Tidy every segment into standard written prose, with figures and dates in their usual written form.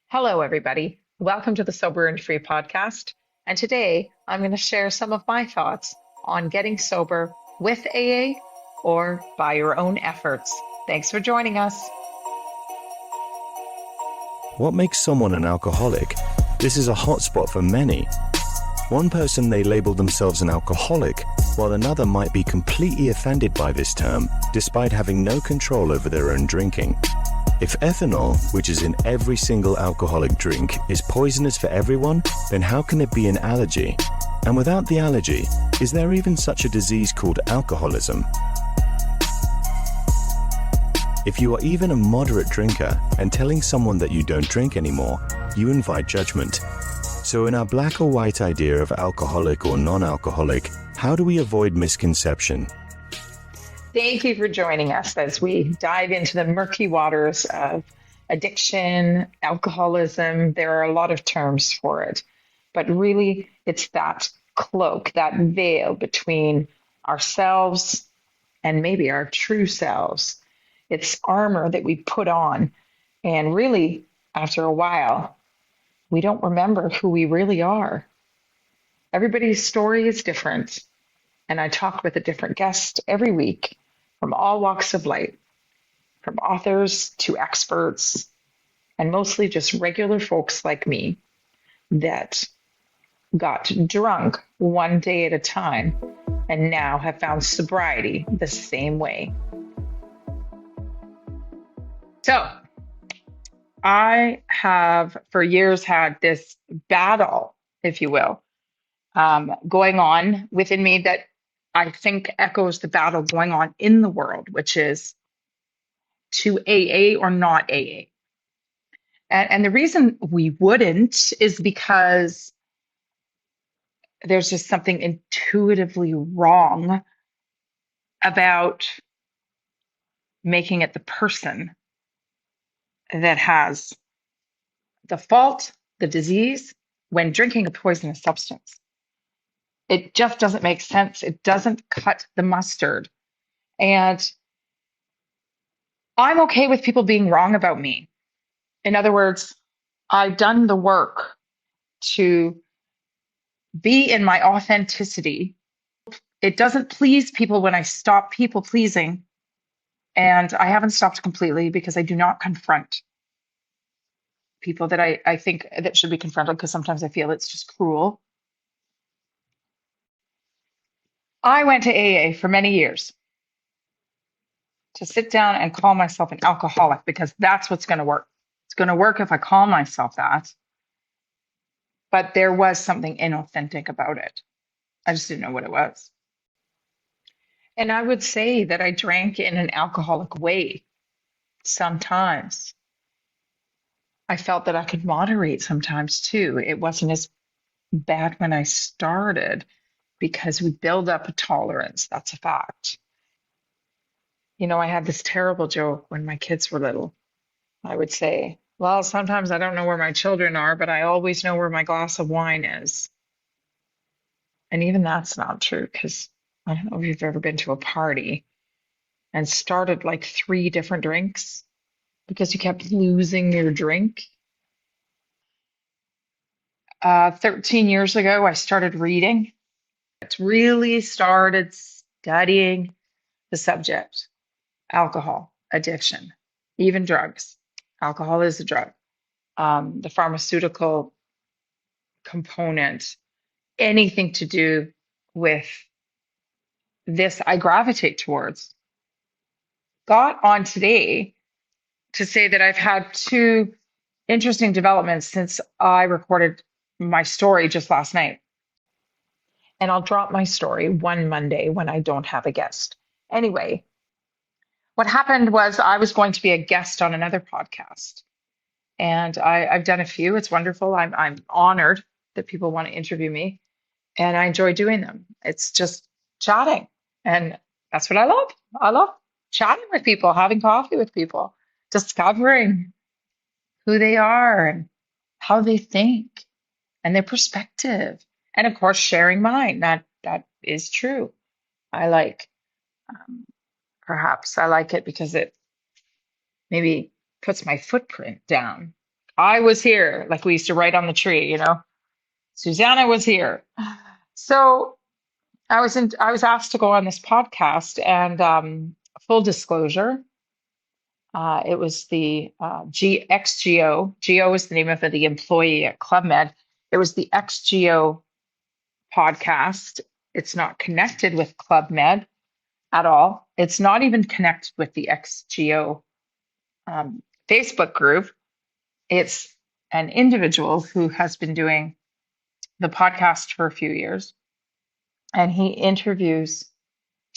Hello, everybody. Welcome to the Sober and Free podcast. And today I'm going to share some of my thoughts on getting sober with AA or by your own efforts. Thanks for joining us. What makes someone an alcoholic? This is a hotspot for many. One person may label themselves an alcoholic, while another might be completely offended by this term, despite having no control over their own drinking. If ethanol, which is in every single alcoholic drink, is poisonous for everyone, then how can it be an allergy? And without the allergy, is there even such a disease called alcoholism? If you are even a moderate drinker and telling someone that you don't drink anymore, you invite judgment. So in our black or white idea of alcoholic or non-alcoholic, how do we avoid misconception? Thank you for joining us as we dive into the murky waters of addiction, alcoholism. There are a lot of terms for it, but really it's that cloak, that veil between ourselves and maybe our true selves. It's armor that we put on, and really, after a while, we don't remember who we really are. Everybody's story is different, and I talk with a different guest every week from all walks of life, from authors to experts, and mostly just regular folks like me that got drunk one day at a time and now have found sobriety the same way. So, I have for years had this battle, if you will, going on within me that I think echoes the battle going on in the world, which is to AA or not AA. And the reason we wouldn't is because there's just something intuitively wrong about making it the person that has the fault, the disease, when drinking a poisonous substance. It just doesn't make sense. It doesn't cut the mustard. And I'm okay with people being wrong about me. In other words, I've done the work to be in my authenticity. It doesn't please people when I stop people pleasing. And I haven't stopped completely because I do not confront people that I think that should be confronted because sometimes I feel it's just cruel. I went to AA for many years to sit down and call myself an alcoholic because that's what's going to work. It's going to work if I call myself that. But there was something inauthentic about it. I just didn't know what it was. And I would say that I drank in an alcoholic way sometimes. I felt that I could moderate sometimes too. It wasn't as bad when I started because we build up a tolerance. That's a fact. You know, I had this terrible joke when my kids were little. I would say, well, sometimes I don't know where my children are, but I always know where my glass of wine is. And even that's not true because I don't know if you've ever been to a party and started like 3 different drinks because you kept losing your drink. 13 years ago, I started reading. It really started studying the subject, alcohol, addiction, even drugs. Alcohol is a drug. The pharmaceutical component, anything to do with this, I gravitate towards. Got on today to say that I've had 2 interesting developments since I recorded my story just last night. And I'll drop my story one Monday when I don't have a guest. Anyway, what happened was I was going to be a guest on another podcast. And I've done a few. It's wonderful. I'm honored that people want to interview me. And I enjoy doing them. It's just chatting. And that's what I love. I love chatting with people, having coffee with people, discovering who they are and how they think and their perspective. And of course, sharing mine. That is true. I like, perhaps I like it because it maybe puts my footprint down. I was here, like we used to write on the tree, Susanna was here. So I was asked to go on this podcast, and full disclosure, it was the XGO. GO is the name of the employee at Club Med. It was the XGO podcast. It's not connected with Club Med at all. It's not even connected with the XGO Facebook group. It's an individual who has been doing the podcast for a few years, and he interviews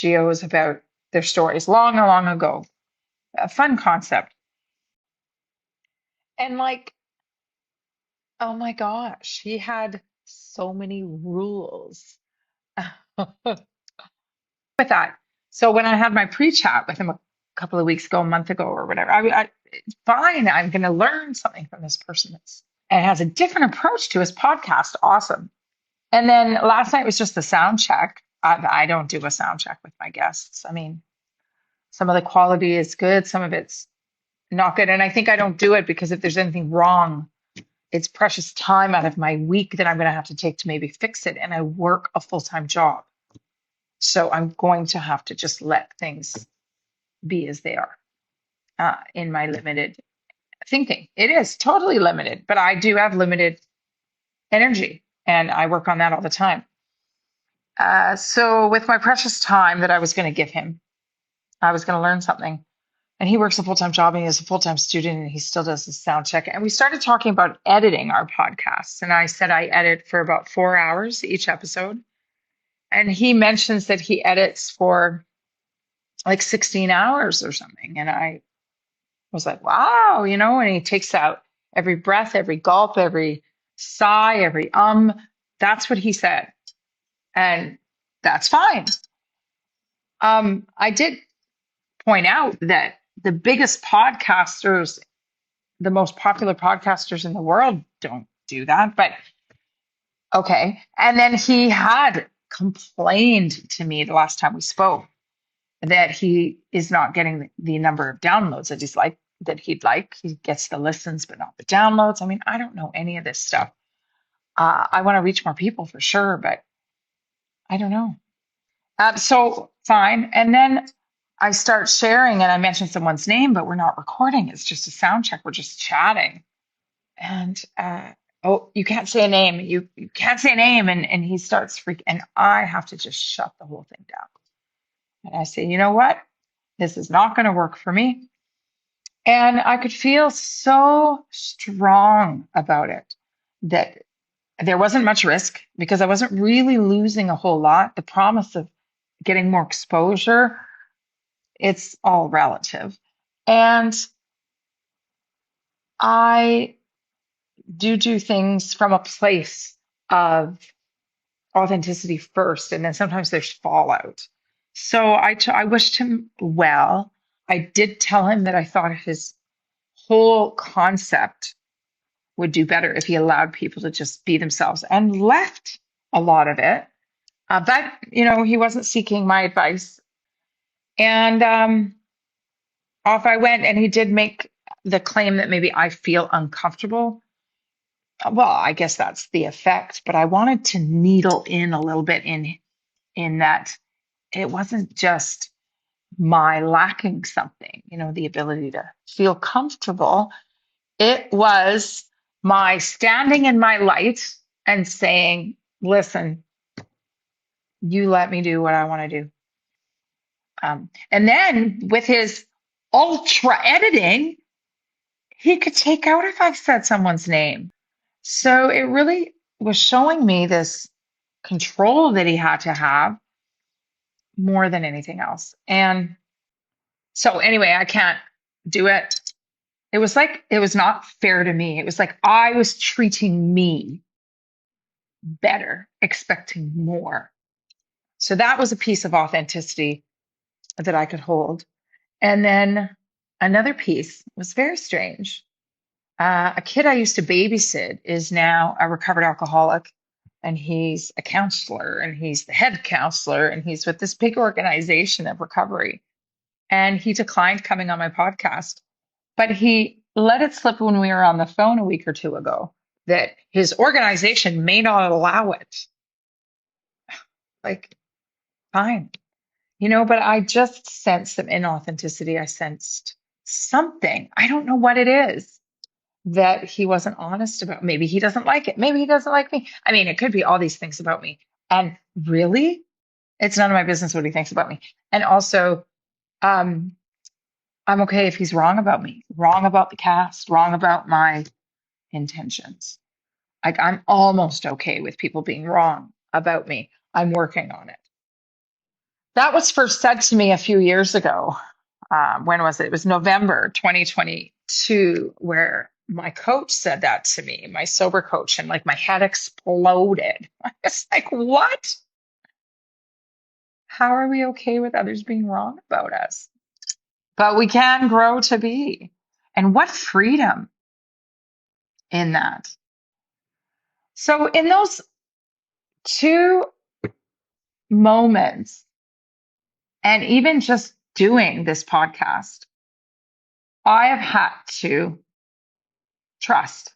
GOs about their stories long, long ago. A fun concept. And like, oh my gosh, he had so many rules with that. So when I had my pre-chat with him a couple of weeks ago, a month ago, or whatever, it's fine. I'm going to learn something from this person. And has a different approach to his podcast. Awesome. And then last night was just a sound check. I don't do a sound check with my guests. I mean, some of the quality is good, some of it's not good. And I think I don't do it because if there's anything wrong, it's precious time out of my week that I'm going to have to take to maybe fix it. And I work a full-time job. So I'm going to have to just let things be as they are in my limited thinking. It is totally limited, but I do have limited energy and I work on that all the time. So with my precious time that I was going to give him, I was going to learn something. And he works a full-time job and he's a full-time student and he still does the sound check. And we started talking about editing our podcasts. And I said I edit for about 4 hours each episode. And he mentions that he edits for like 16 hours or something. And I was like, wow, and he takes out every breath, every gulp, every sigh, every That's what he said. And that's fine. I did point out that the biggest podcasters, the most popular podcasters in the world don't do that, but okay. And then he had complained to me the last time we spoke that he is not getting the number of downloads that he'd like. He gets the listens, but not the downloads. I mean, I don't know any of this stuff. I want to reach more people for sure, but I don't know. So fine. And then I start sharing and I mention someone's name, but we're not recording. It's just a sound check. We're just chatting. And oh, you can't say a name. You can't say a name. And he starts freaking, and I have to just shut the whole thing down. And I say, you know what? This is not going to work for me. And I could feel so strong about it that there wasn't much risk because I wasn't really losing a whole lot. The promise of getting more exposure, it's all relative. And I do things from a place of authenticity first, and then sometimes there's fallout. So I wished him well. I did tell him that I thought his whole concept would do better if he allowed people to just be themselves and left a lot of it. But, he wasn't seeking my advice. And off I went, and he did make the claim that maybe I feel uncomfortable. Well, I guess that's the effect, but I wanted to needle in a little bit in that it wasn't just my lacking something, the ability to feel comfortable. It was my standing in my light and saying, listen, you let me do what I want to do. And then with his ultra editing, he could take out if I said someone's name. So it really was showing me this control that he had to have more than anything else. And so anyway, I can't do it. It was like, it was not fair to me. It was like I was treating me better, expecting more. So that was a piece of authenticity that I could hold. And then another piece was very strange. A kid I used to babysit is now a recovered alcoholic, and he's a counselor, and he's the head counselor, and he's with this big organization of recovery. And he declined coming on my podcast, but he let it slip when we were on the phone a week or two ago that his organization may not allow it. Like, fine. But I just sensed some inauthenticity. I sensed something. I don't know what it is that he wasn't honest about. Maybe he doesn't like it. Maybe he doesn't like me. I mean, it could be all these things about me. And really, it's none of my business what he thinks about me. And also, um, I'm okay if he's wrong about me, wrong about the cast, wrong about my intentions. Like, I'm almost okay with people being wrong about me. I'm working on it. That was first said to me a few years ago. When was it? It was November 2022, where my coach said that to me, my sober coach, and like my head exploded. I was like, what? How are we okay with others being wrong about us? But we can grow to be. And what freedom in that. So, in those two moments, and even just doing this podcast, I have had to trust,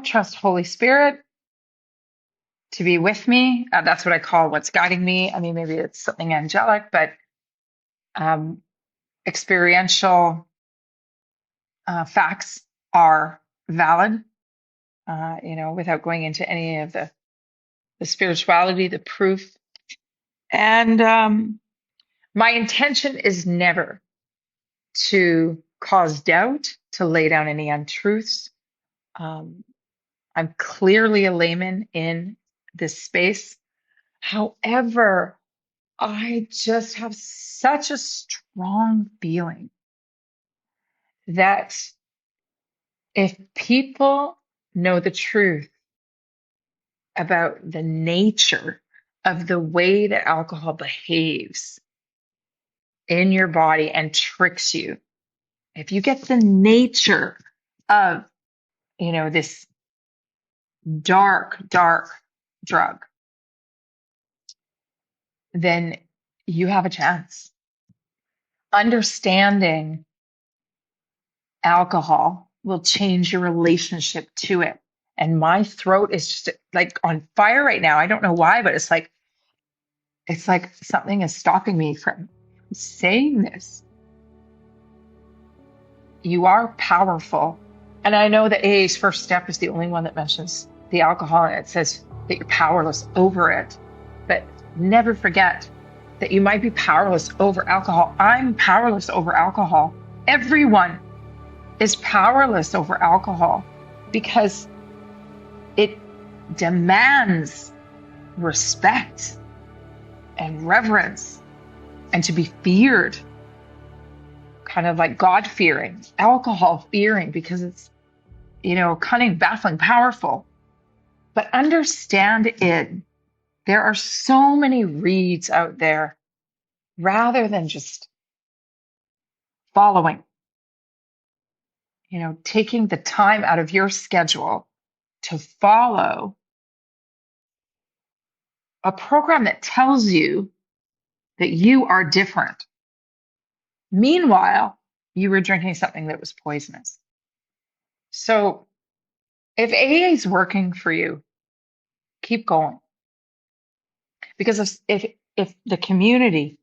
trust Holy Spirit to be with me. That's what I call what's guiding me. I mean, maybe it's something angelic, but um, experiential facts are valid, without going into any of the spirituality, the proof. And my intention is never to cause doubt, to lay down any untruths. Um, I'm clearly a layman in this space. However, I just have such a strong feeling that if people know the truth about the nature of the way that alcohol behaves in your body and tricks you, if you get the nature of, this dark, dark drug, then you have a chance. Understanding alcohol will change your relationship to it. And my throat is just like on fire right now. I don't know why, but it's like something is stopping me from saying this. You are powerful. And I know that AA's first step is the only one that mentions the alcohol, and it says that you're powerless over it. But never forget that you might be powerless over alcohol. I'm powerless over alcohol. Everyone is powerless over alcohol because it demands respect and reverence and to be feared, kind of like God fearing, alcohol fearing, because it's, cunning, baffling, powerful. But understand it. There are so many reads out there rather than just following, taking the time out of your schedule to follow a program that tells you that you are different. Meanwhile, you were drinking something that was poisonous. So if AA is working for you, keep going. Because if the community,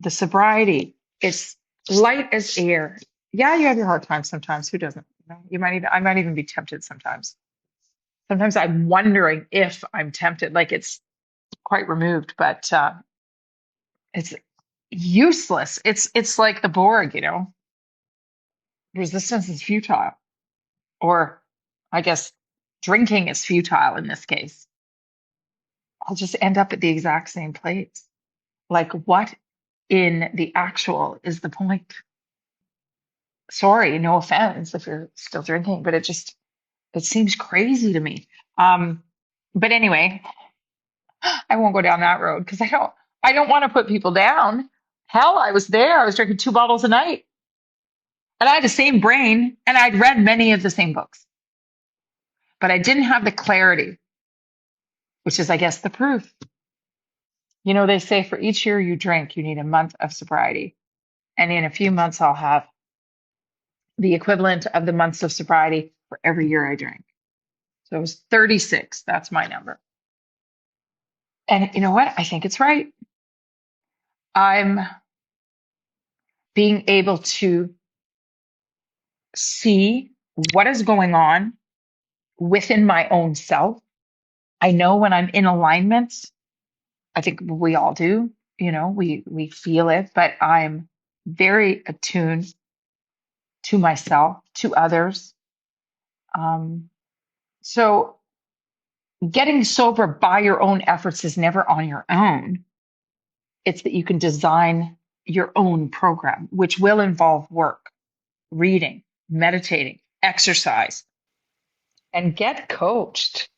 the sobriety, is light as air, yeah, you have your hard times sometimes. Who doesn't? I might even be tempted sometimes. Sometimes I'm wondering if I'm tempted, like it's quite removed, but it's useless. It's like the Borg, resistance is futile, or I guess drinking is futile in this case. I'll just end up at the exact same place. Like, what in the actual is the point? Sorry, no offense if you're still drinking, but it seems crazy to me. But anyway, I won't go down that road because I don't want to put people down. Hell, I was there. I was drinking 2 bottles a night. And I had the same brain and I'd read many of the same books. But I didn't have the clarity, which is, I guess, the proof. They say for each year you drink, you need a month of sobriety. And in a few months, I'll have the equivalent of the months of sobriety for every year I drank. So it was 36. That's my number. And you know what? I think it's right. I'm being able to see what is going on within my own self. I know when I'm in alignment. I think we all do, we feel it, but I'm very attuned to myself, to others. So getting sober by your own efforts is never on your own. It's that you can design your own program, which will involve work, reading, meditating, exercise, and get coached.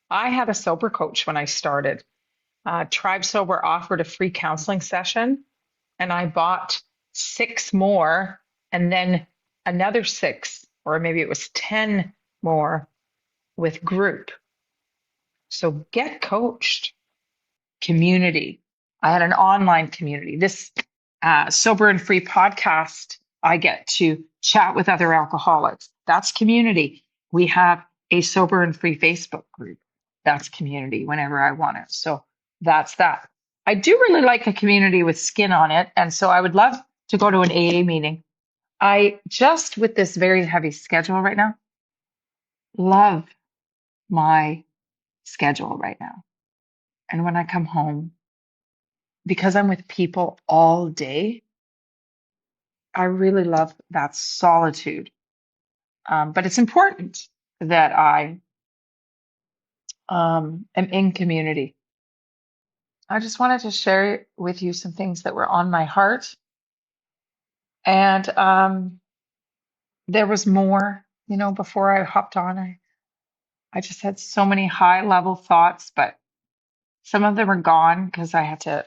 I had a sober coach when I started. Tribe Sober offered a free counseling session, and I bought 6 more, and then another 6, or maybe it was 10 more with group. So get coached. Community. I had an online community. This Sober and Free podcast, I get to chat with other alcoholics. That's community. We have a Sober and Free Facebook group. That's community whenever I want it. So that's that. I do really like a community with skin on it. And so I would love to go to an AA meeting. I just, with this very heavy schedule right now, love my schedule right now. And when I come home, because I'm with people all day, I really love that solitude. But it's important that I am in community. I just wanted to share with you some things that were on my heart. And there was more, before I hopped on. I just had so many high level thoughts, but some of them are gone because I had to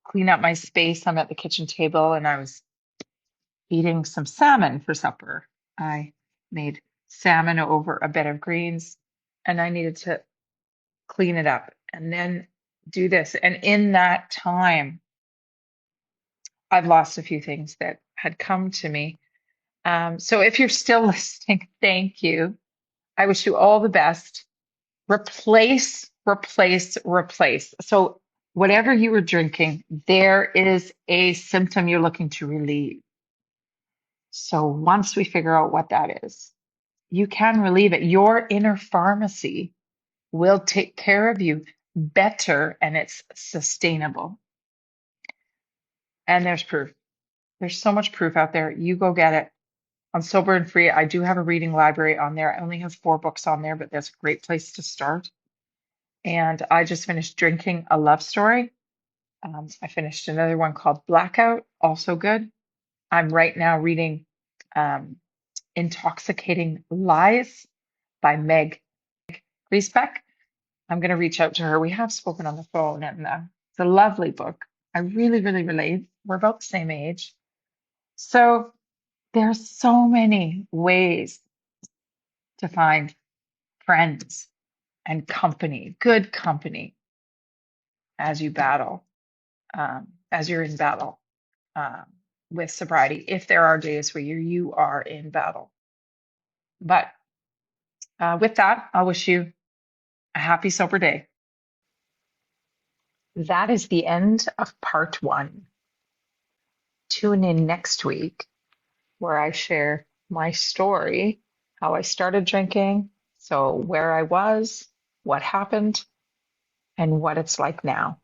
clean up my space. I'm at the kitchen table and I was eating some salmon for supper. I made salmon over a bed of greens and I needed to clean it up and then do this. And in that time, I've lost a few things that had come to me. So if you're still listening, thank you. I wish you all the best. Replace, replace, replace. So whatever you were drinking, there is a symptom you're looking to relieve. So once we figure out what that is, you can relieve it. Your inner pharmacy will take care of you better and it's sustainable. And there's proof. There's so much proof out there. You go get it. On Sober and Free, I do have a reading library on there. I only have 4 books on there, but that's a great place to start. And I just finished Drinking a Love Story. I finished another one called Blackout, also good. I'm right now reading Intoxicating Lies by Meg Griesbeck. I'm going to reach out to her. We have spoken on the phone, and it's a lovely book. I really, really relate. We're about the same age. So there's so many ways to find friends and company, good company, as you battle, as you're in battle with sobriety, if there are days where you are in battle. But with that, I'll wish you a happy sober day. That is the end of part 1. Tune in next week where I share my story, how I started drinking, so where I was, what happened, and what it's like now.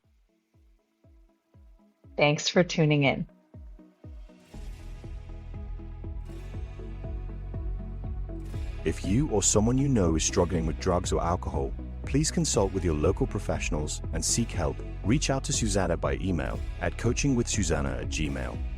Thanks for tuning in. If you or someone you know is struggling with drugs or alcohol, please consult with your local professionals and seek help. Reach out to Suzanna by email at coachingwithsuzanna@gmail.com.